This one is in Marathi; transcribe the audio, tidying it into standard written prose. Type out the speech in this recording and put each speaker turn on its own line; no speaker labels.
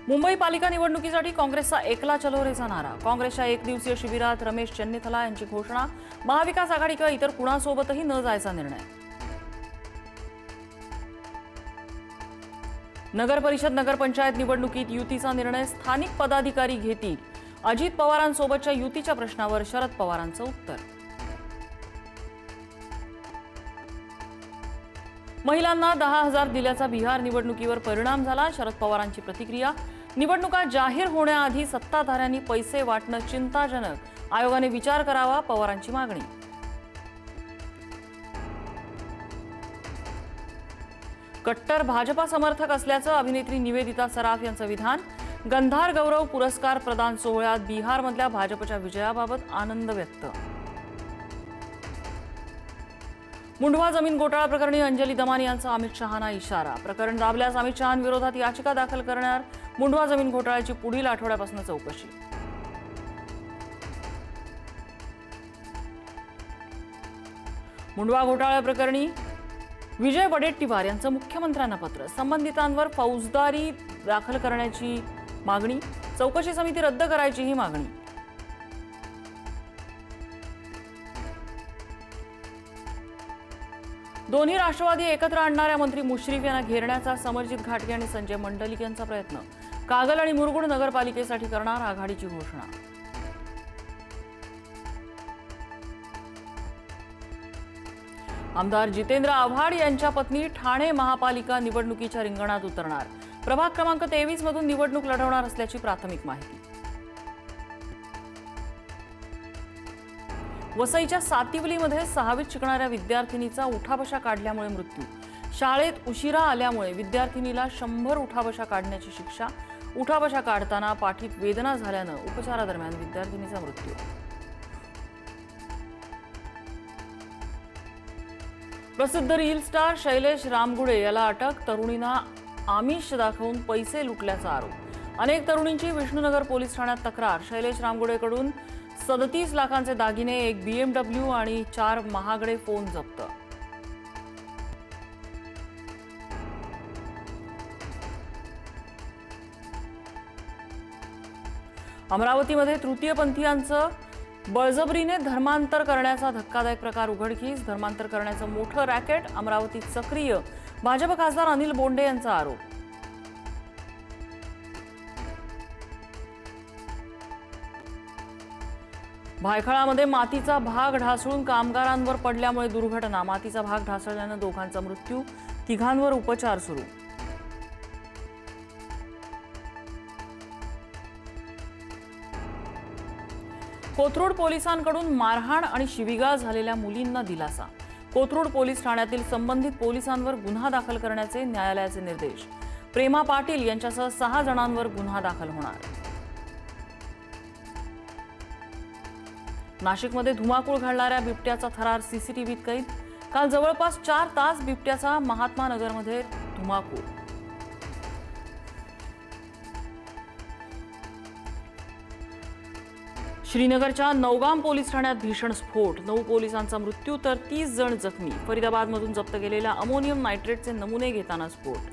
मुंबई पालिका निवडणुकीसाठी काँग्रेसचा एकला चलो रेचा नारा। काँग्रेसच्या एक दिवसीय शिबिरात रमेश चन्नीथला यांची घोषणा। महाविकास आघाडी किंवा इतर कुणासोबतही न जायचा निर्णय। नगर परिषद नगरपंचायत निवडणुकीत युतीचा निर्णय स्थानिक पदाधिकारी घेतील। अजित पवारांसोबतच्या युतीच्या प्रश्नावर शरद पवारांचं उत्तर। महिलांना 10,000 दिल्याचा बिहार निवडणुकीवर परिणाम झाला। शरद पवारांची प्रतिक्रिया। निवडणुका जाहीर होण्याआधी सत्ताधाऱ्यांनी पैसे वाटणं चिंताजनक। आयोगाने विचार करावा, पवारांची मागणी। कट्टर भाजपा समर्थक असल्याचं अभिनेत्री निवेदिता सराफ यांचं विधान। गंधार गौरव पुरस्कार प्रदान सोहळ्यात बिहारमधल्या भाजपच्या विजयाबाबत आनंद व्यक्त। मुंढवा जमीन घोटाळा प्रकरणी अंजली दमानी यांचा अमित शहांना इशारा। प्रकरण दाबल्यास अमित शहांविरोधात याचिका दाखल करणार। मुंढवा जमीन घोटाळ्याची पुढील आठवड्यापासून चौकशी। मुंढवा घोटाळा प्रकरणी विजय वडेट्टीवार यांचं मुख्यमंत्र्यांना पत्र। संबंधितांवर फौजदारी दाखल करण्याची मागणी। चौकशी समिती रद्द करायचीही मागणी। दोन्ही राष्ट्रवादी एकत्र आणणाऱ्या मंत्री मुश्रीफ यांना घेरण्याचा समरजित घाटगे आणि संजय मंडलिक यांचा प्रयत्न। कागल आणि मुरगुड नगरपालिकेसाठी करणार आघाडीची घोषणा। आमदार जितेंद्र आव्हाड यांच्या पत्नी ठाणे महापालिका निवडणुकीच्या रिंगणात उतरणार। प्रभाग क्रमांक 23 मधून निवडणूक लढवणार असल्याची प्राथमिक माहिती। वसईच्या सातिवलीमध्ये 6वीत शिकणाऱ्या विद्यार्थिनीचा उठाबशा काढल्यामुळे मृत्यू। शाळेत उशिरा आल्यामुळे विद्यार्थिनीला 100 उठाबशा काढण्याची शिक्षा। उठाबशा काढताना पाठीत वेदना झाल्यानं उपचारादरम्यान विद्यार्थिनीचा मृत्यू। प्रसिद्ध रील स्टार शैलेश रामगुडे याला अटक। तरुणींना आमिष दाखवून पैसे लुटल्याचा आरोप। अनेक तरुणींची विष्णुनगर पोलीस ठाण्यात तक्रार। शैलेश रामगुडेकडून 37 लाखांचे दागिने, एक BMW आणि 4 महागडे फोन जप्त। अमरावतीमध्ये तृतीयपंथीयांचं बळजबरीने धर्मांतर करण्याचा धक्कादायक प्रकार उघडकीस। धर्मांतर करण्याचं मोठं रॅकेट अमरावतीत सक्रिय। भाजप खासदार अनिल बोंडे यांचा आरोप। भायखळामध्ये मातीचा भाग ढासळून कामगारांवर पडल्यामुळे दुर्घटना। मातीचा भाग ढासळल्यानं दोघांचा मृत्यू, तिघांवर उपचार सुरू। कोथरूड पोलिसांकडून मारहाण आणि शिवीगाळ झालेल्या मुलींना दिलासा। कोथरूड पोलीस ठाण्यातील संबंधित पोलिसांवर गुन्हा दाखल करण्याचे न्यायालयाचे निर्देश। प्रेमा पाटील यांच्यासह 6 जणांवर गुन्हा दाखल होणार। नाशिकमध्ये धुमाकूळ घालणाऱ्या बिबट्याचा थरार सीसीटीव्हीत कैद। काल जवळपास 4 तास बिबट्याचा महात्मा नगरमध्ये धुमाकूळ। श्रीनगरच्या नौगाम पोलीस ठाण्यात भीषण स्फोट। 9 पोलिसांचा मृत्यू तर 30 जण जखमी। फरीदाबादमधून जप्त केलेल्या अमोनियम नायट्रेटचे नमुने घेताना स्फोट।